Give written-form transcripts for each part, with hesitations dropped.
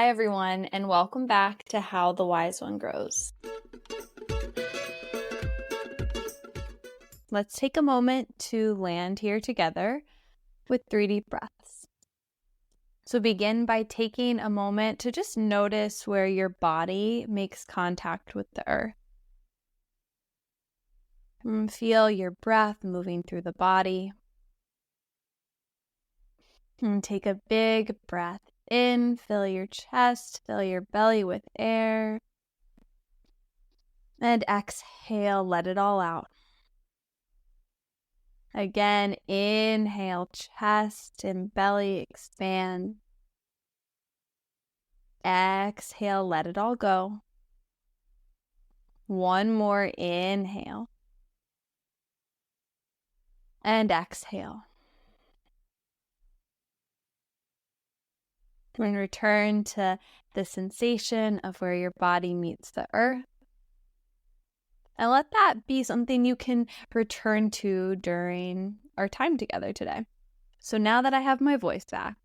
Hi, everyone, and welcome back to How the Wise One Grows. Let's take a moment to land here together with 3 deep breaths. So begin by taking a moment to just notice where your body makes contact with the earth. And feel your breath moving through the body. And take a big breath in, fill your chest, fill your belly with air. And exhale, let it all out. Again, inhale, chest and belly expand. Exhale, let it all go. One more inhale. And exhale. And return to the sensation of where your body meets the earth. And let that be something you can return to during our time together today. So now that I have my voice back,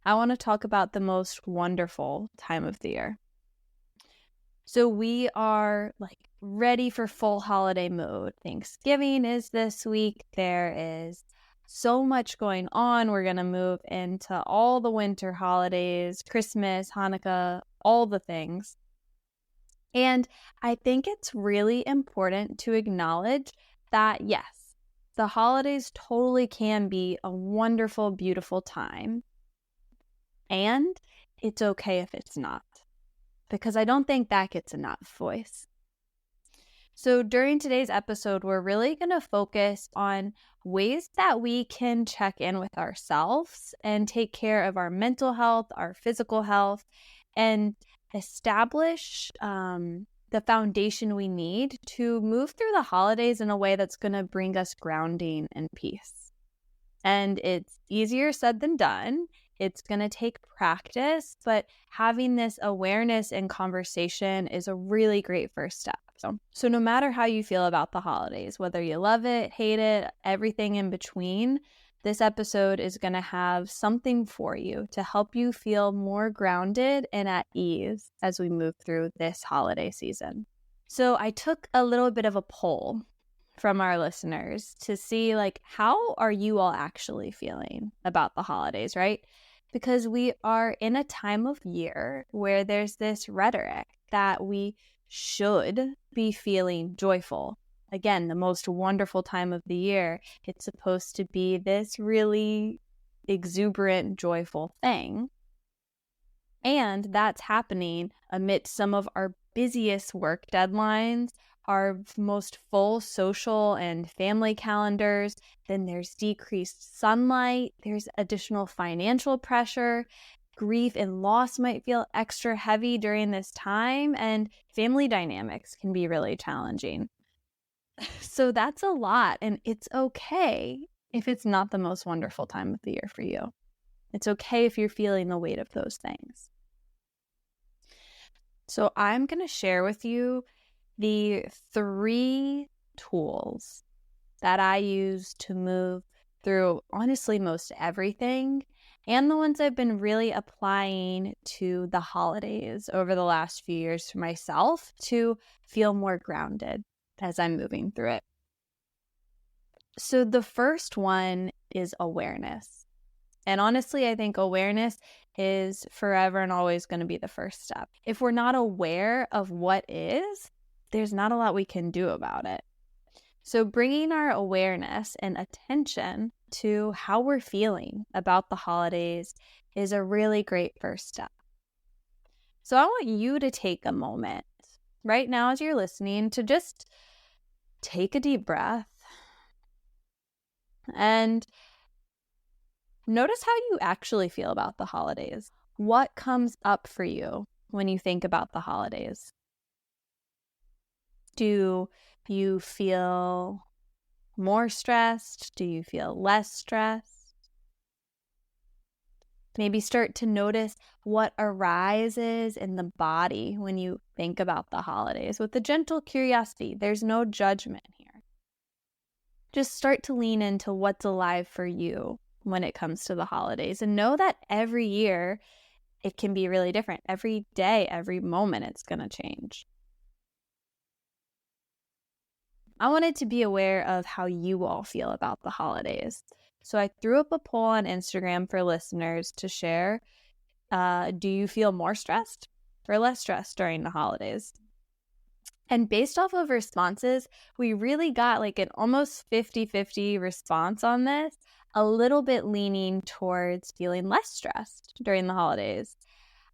I want to talk about the most wonderful time of the year. So we are ready for full holiday mode. Thanksgiving is this week. There is so much going on. We're going to move into all the winter holidays, Christmas, Hanukkah, all the things. And I think it's really important to acknowledge that, yes, the holidays totally can be a wonderful, beautiful time. And it's okay if it's not, because I don't think that gets enough voice. So during today's episode, we're really going to focus on ways that we can check in with ourselves and take care of our mental health, our physical health, and establish the foundation we need to move through the holidays in a way that's going to bring us grounding and peace. And it's easier said than done. It's going to take practice, but having this awareness and conversation is a really great first step. So no matter how you feel about the holidays, whether you love it, hate it, everything in between, this episode is going to have something for you to help you feel more grounded and at ease as we move through this holiday season. So I took a little bit of a poll from our listeners to see how are you all actually feeling about the holidays, right? Because we are in a time of year where there's this rhetoric that we should be feeling joyful. Again, the most wonderful time of the year. It's supposed to be this really exuberant, joyful thing. And that's happening amidst some of our busiest work deadlines, our most full social and family calendars. Then there's decreased sunlight, there's additional financial pressure. Grief and loss might feel extra heavy during this time, and family dynamics can be really challenging. So that's a lot, and it's okay if it's not the most wonderful time of the year for you. It's okay if you're feeling the weight of those things. So I'm going to share with you the 3 tools that I use to move through honestly most everything, and the ones I've been really applying to the holidays over the last few years for myself to feel more grounded as I'm moving through it. So the first one is awareness. And honestly, I think awareness is forever and always going to be the first step. If we're not aware of what is, there's not a lot we can do about it. So bringing our awareness and attention to how we're feeling about the holidays is a really great first step. So I want you to take a moment right now as you're listening to just take a deep breath and notice how you actually feel about the holidays. What comes up for you when you think about the holidays? Do you feel more stressed? Do you feel less stressed? Maybe start to notice what arises in the body when you think about the holidays with a gentle curiosity. There's no judgment here. Just start to lean into what's alive for you when it comes to the holidays, and know that every year it can be really different. Every day, every moment, it's going to change. I wanted to be aware of how you all feel about the holidays. So I threw up a poll on Instagram for listeners to share. Do you feel more stressed or less stressed during the holidays? And based off of responses, we really got like an almost 50-50 response on this, a little bit leaning towards feeling less stressed during the holidays.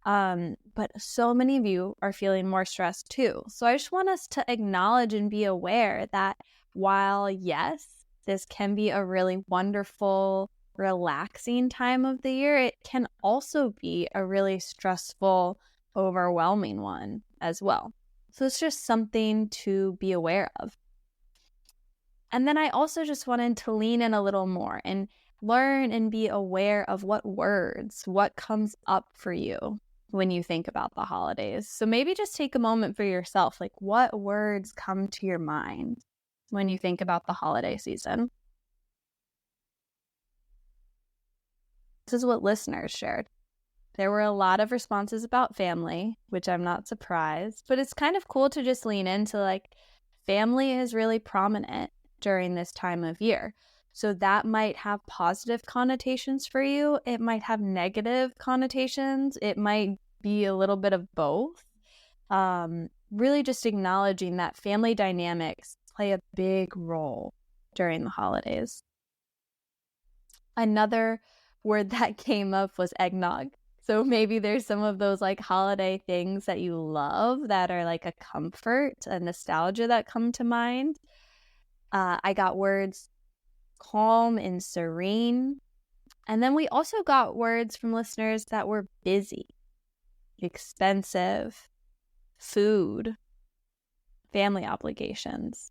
But so many of you are feeling more stressed too. So I just want us to acknowledge and be aware that while, yes, this can be a really wonderful, relaxing time of the year, it can also be a really stressful, overwhelming one as well. So it's just something to be aware of. And then I also just wanted to lean in a little more and learn and be aware of what comes up for you when you think about the holidays. So maybe just take a moment for yourself. Like, what words come to your mind when you think about the holiday season? This is what listeners shared. There were a lot of responses about family, which I'm not surprised, but it's kind of cool to just lean into like family is really prominent during this time of year. So that might have positive connotations for you. It might have negative connotations. It might be a little bit of both. Really just acknowledging that family dynamics play a big role during the holidays. Another word that came up was eggnog. So maybe there's some of those like holiday things that you love that are like a comfort, a nostalgia that come to mind. I got words calm and serene. And then we also got words from listeners that were busy, expensive, food, family obligations.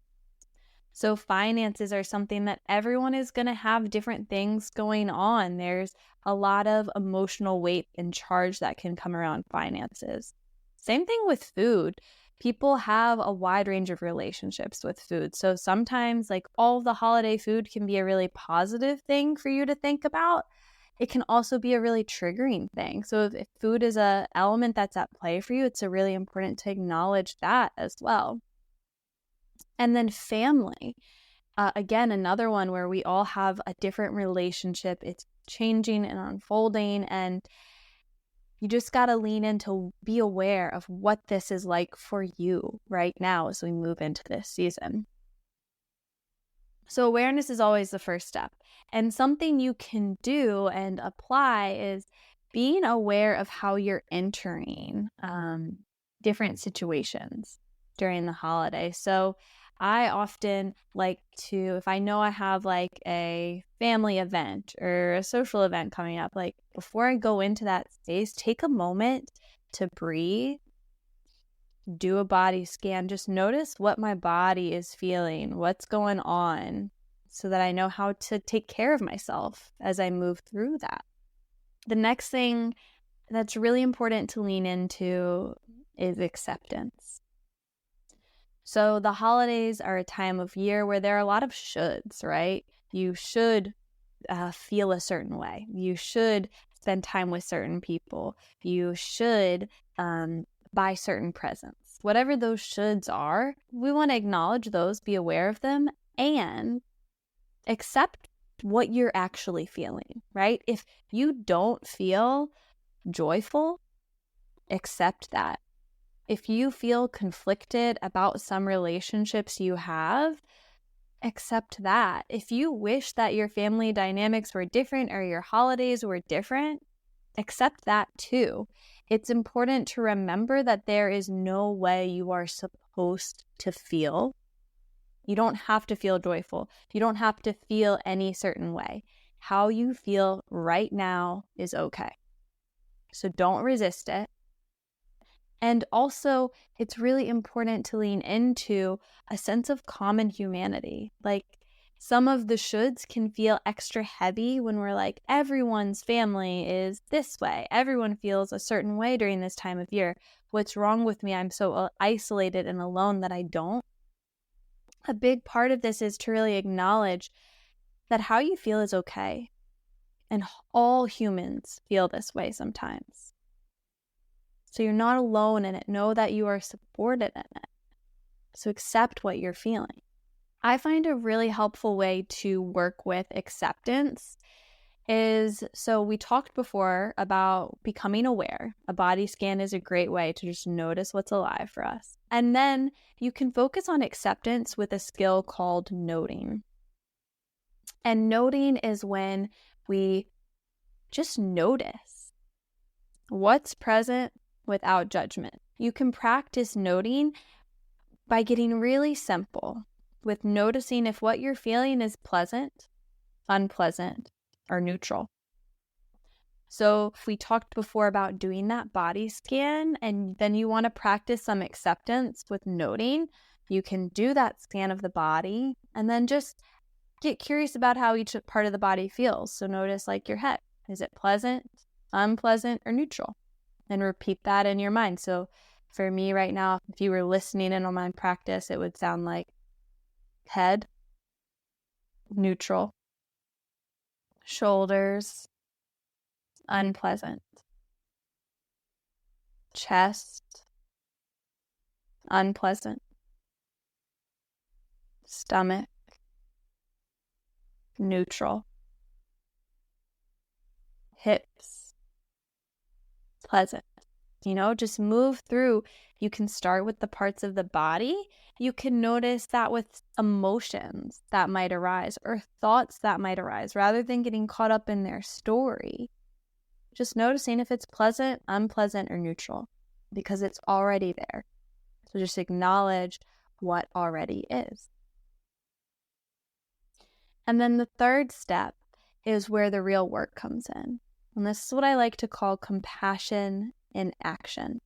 So finances are something that everyone is going to have different things going on. There's a lot of emotional weight and charge that can come around finances. Same thing with food. People have a wide range of relationships with food. So sometimes like all the holiday food can be a really positive thing for you to think about. It can also be a really triggering thing. So if food is an element that's at play for you, it's really important to acknowledge that as well. And then family, again, another one where we all have a different relationship. It's changing and unfolding, and you just got to lean in to be aware of what this is like for you right now as we move into this season. So awareness is always the first step. And something you can do and apply is being aware of how you're entering different situations during the holiday. So I often like to, if I know I have like a family event or a social event coming up, like before I go into that space, take a moment to breathe, do a body scan, just notice what my body is feeling, what's going on, so that I know how to take care of myself as I move through that. The next thing that's really important to lean into is acceptance. So the holidays are a time of year where there are a lot of shoulds, right? You should feel a certain way. You should spend time with certain people. You should buy certain presents. Whatever those shoulds are, we want to acknowledge those, be aware of them, and accept what you're actually feeling, right? If you don't feel joyful, accept that. If you feel conflicted about some relationships you have, accept that. If you wish that your family dynamics were different or your holidays were different, accept that too. It's important to remember that there is no way you are supposed to feel. You don't have to feel joyful. You don't have to feel any certain way. How you feel right now is okay. So don't resist it. And also, it's really important to lean into a sense of common humanity. Like, some of the shoulds can feel extra heavy when we're like, everyone's family is this way. Everyone feels a certain way during this time of year. What's wrong with me? I'm so isolated and alone that I don't. A big part of this is to really acknowledge that how you feel is okay. And all humans feel this way sometimes. So you're not alone in it. Know that you are supported in it. So accept what you're feeling. I find a really helpful way to work with acceptance is, so we talked before about becoming aware. A body scan is a great way to just notice what's alive for us. And then you can focus on acceptance with a skill called noting. And noting is when we just notice what's present without judgment. You can practice noting by getting really simple with noticing if what you're feeling is pleasant, unpleasant, or neutral. So if we talked before about doing that body scan and then you want to practice some acceptance with noting, you can do that scan of the body and then just get curious about how each part of the body feels. So notice like your head. Is it pleasant, unpleasant, or neutral? And repeat that in your mind. So for me right now, if you were listening in on my practice, it would sound like head, neutral, shoulders, unpleasant, chest, unpleasant, stomach, neutral, hips, pleasant. Just move through. You can start with the parts of the body. You can notice that with emotions that might arise or thoughts that might arise rather than getting caught up in their story. Just noticing if it's pleasant, unpleasant, or neutral because it's already there. So just acknowledge what already is. And then the third step is where the real work comes in. And this is what I like to call compassion in action.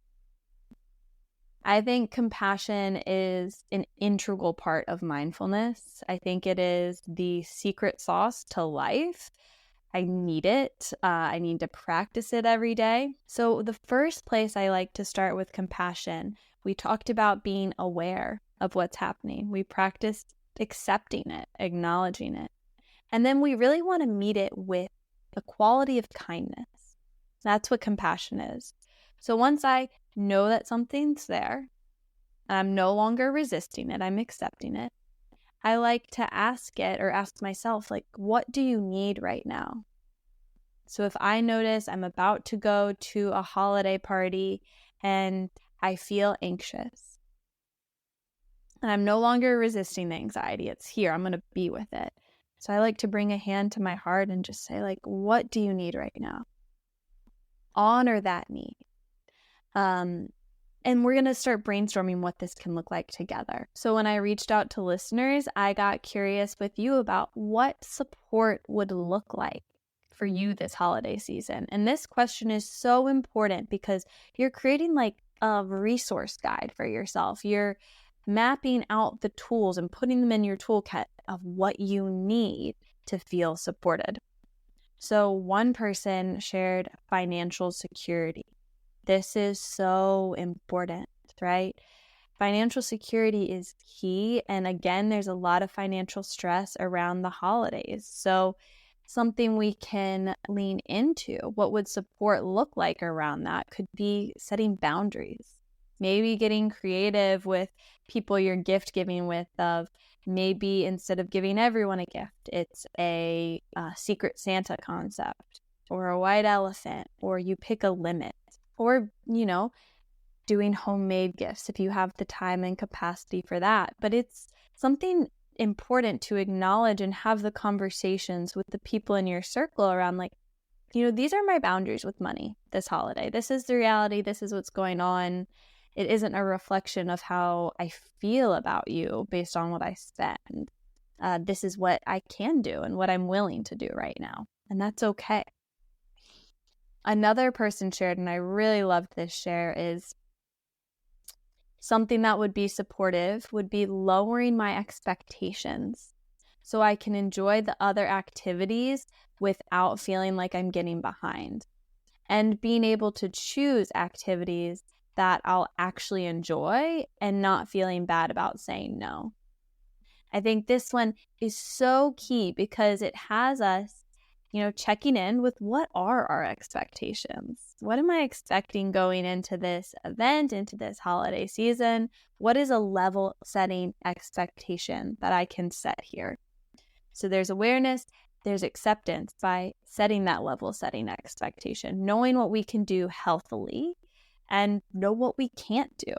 I think compassion is an integral part of mindfulness. I think it is the secret sauce to life. I need it. I need to practice it every day. So the first place I like to start with compassion, we talked about being aware of what's happening. We practiced accepting it, acknowledging it. And then we really want to meet it with the quality of kindness. That's what compassion is. So once I know that something's there, and I'm no longer resisting it, I'm accepting it, I like to ask it or ask myself, like, what do you need right now? So if I notice I'm about to go to a holiday party and I feel anxious, and I'm no longer resisting the anxiety, it's here, I'm going to be with it. So I like to bring a hand to my heart and just say, like, what do you need right now? Honor that need. And we're going to start brainstorming what this can look like together. So when I reached out to listeners, I got curious with you about what support would look like for you this holiday season. And this question is so important because you're creating like a resource guide for yourself. You're mapping out the tools and putting them in your toolkit of what you need to feel supported. So one person shared financial security. This is so important, right? Financial security is key. And again, there's a lot of financial stress around the holidays. So something we can lean into, what would support look like around that could be setting boundaries. Maybe getting creative with people you're gift giving with of maybe instead of giving everyone a gift, it's a Secret Santa concept or a white elephant, or you pick a limit. Or, doing homemade gifts if you have the time and capacity for that. But it's something important to acknowledge and have the conversations with the people in your circle around like, these are my boundaries with money this holiday. This is the reality. This is what's going on. It isn't a reflection of how I feel about you based on what I spend. This is what I can do and what I'm willing to do right now. And that's okay. Another person shared, and I really loved this share, is something that would be supportive would be lowering my expectations so I can enjoy the other activities without feeling like I'm getting behind, and being able to choose activities that I'll actually enjoy and not feeling bad about saying no. I think this one is so key because it has us checking in with what are our expectations? What am I expecting going into this event, into this holiday season? What is a level setting expectation that I can set here? So there's awareness, there's acceptance by setting that level setting expectation, knowing what we can do healthily and know what we can't do.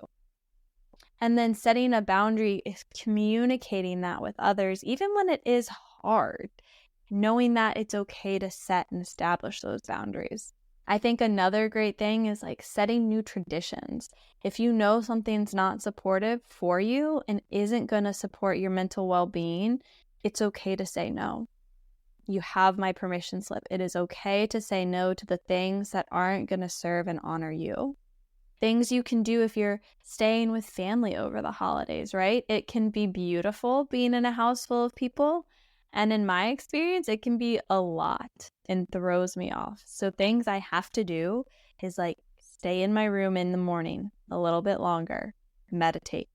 And then setting a boundary is communicating that with others, even when it is hard, knowing that it's okay to set and establish those boundaries. I think another great thing is like setting new traditions. If you know something's not supportive for you and isn't going to support your mental well-being, it's okay to say no. You have my permission slip. It is okay to say no to the things that aren't going to serve and honor you. Things you can do if you're staying with family over the holidays, right? It can be beautiful being in a house full of people. And in my experience, it can be a lot and throws me off. So things I have to do is like stay in my room in the morning a little bit longer, meditate,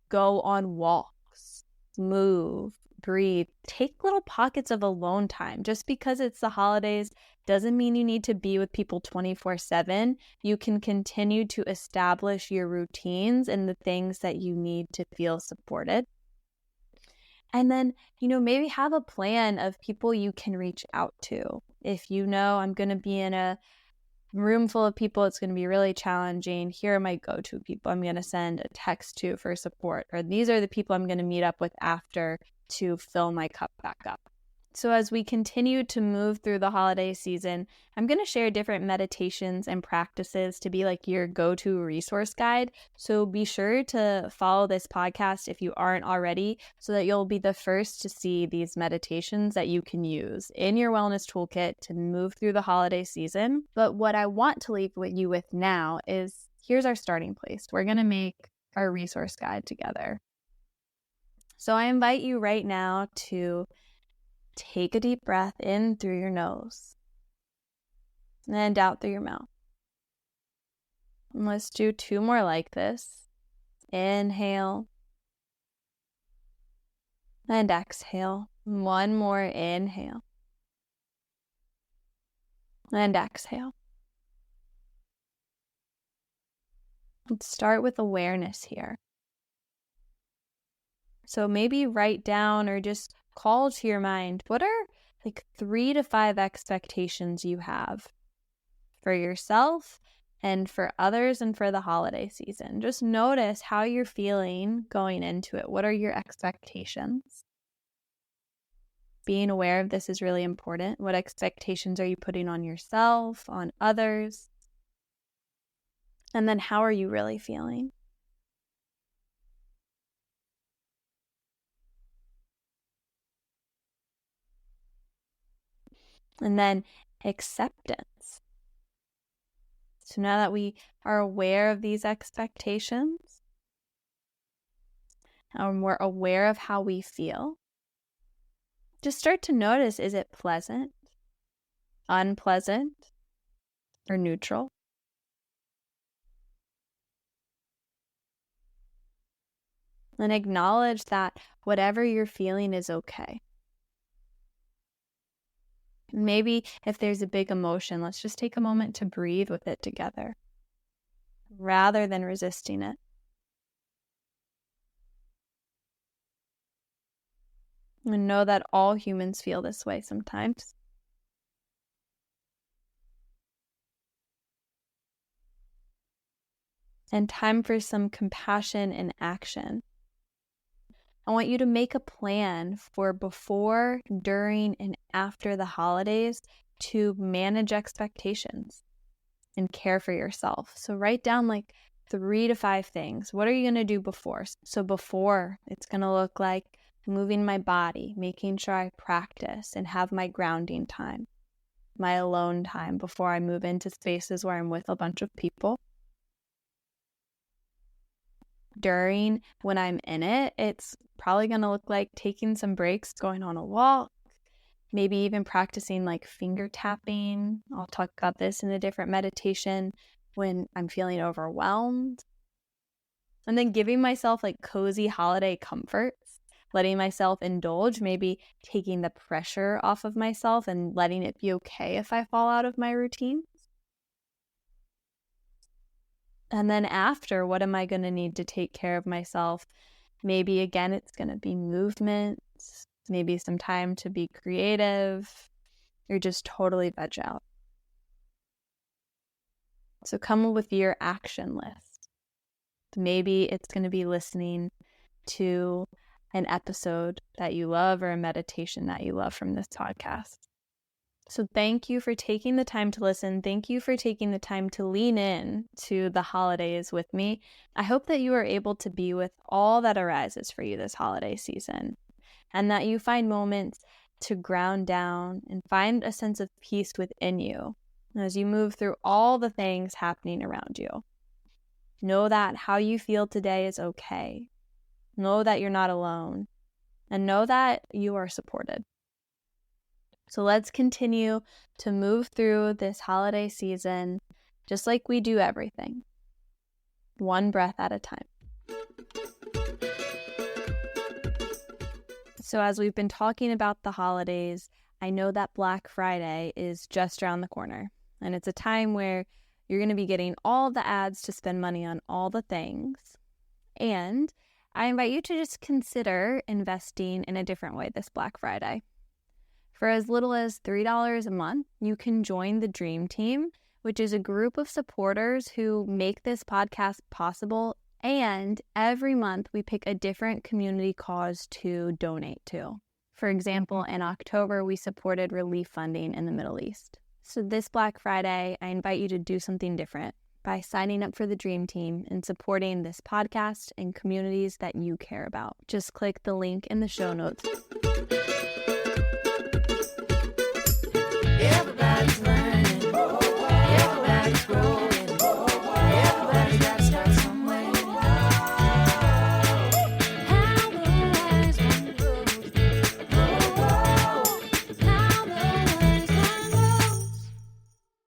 go on walks, move, breathe, take little pockets of alone time. Just because it's the holidays doesn't mean you need to be with people 24/7. You can continue to establish your routines and the things that you need to feel supported. And then, maybe have a plan of people you can reach out to. If you know I'm going to be in a room full of people, it's going to be really challenging. Here are my go-to people I'm going to send a text to for support, or these are the people I'm going to meet up with after to fill my cup back up. So as we continue to move through the holiday season, I'm going to share different meditations and practices to be like your go-to resource guide. So be sure to follow this podcast if you aren't already, so that you'll be the first to see these meditations that you can use in your wellness toolkit to move through the holiday season. But what I want to leave you with now is here's our starting place. We're going to make our resource guide together. So I invite you right now to take a deep breath in through your nose and out through your mouth. And let's do 2 more like this. Inhale and exhale. 1 more inhale and exhale. Let's start with awareness here. So maybe write down or just call to your mind, what are like 3 to 5 expectations you have for yourself and for others and for the holiday season? Just notice how you're feeling going into it. What are your expectations? Being aware of this is really important. What expectations are you putting on yourself, on others? And then how are you really feeling? And then acceptance. So now that we are aware of these expectations, and we're aware of how we feel, just start to notice, is it pleasant, unpleasant, or neutral? And acknowledge that whatever you're feeling is okay. Maybe if there's a big emotion, let's just take a moment to breathe with it together rather than resisting it. And know that all humans feel this way sometimes. And time for some compassion and action. I want you to make a plan for before, during, and after the holidays to manage expectations and care for yourself. So write down like 3 to 5 things. What are you going to do before? So before, it's going to look like moving my body, making sure I practice and have my grounding time, my alone time before I move into spaces where I'm with a bunch of people. During, when I'm in it, it's probably going to look like taking some breaks, going on a walk, maybe even practicing like finger tapping. I'll talk about this in a different meditation when I'm feeling overwhelmed. And then giving myself like cozy holiday comforts. letting myself indulge, maybe taking the pressure off of myself and letting it be okay if I fall out of my routine. And then after, what am I going to need to take care of myself? Maybe again, it's going to be movement, maybe some time to be creative, or just totally veg out. So come up with your action list. Maybe it's going to be listening to an episode that you love or a meditation that you love from this podcast. So thank you for taking the time to listen. Thank you for taking the time to lean in to the holidays with me. I hope that you are able to be with all that arises for you this holiday season, and that you find moments to ground down and find a sense of peace within you as you move through all the things happening around you. Know that how you feel today is okay. Know that you're not alone, and know that you are supported. So let's continue to move through this holiday season just like we do everything, one breath at a time. So as we've been talking about the holidays, I know that Black Friday is just around the corner, and it's a time where you're going to be getting all the ads to spend money on all the things. And I invite you to just consider investing in a different way this Black Friday. For as little as $3 a month, you can join the Dream Team, which is a group of supporters who make this podcast possible. And every month we pick a different community cause to donate to. For example, in October, we supported relief funding in the Middle East. So this Black Friday, I invite you to do something different by signing up for the Dream Team and supporting this podcast and communities that you care about. Just click the link in the show notes.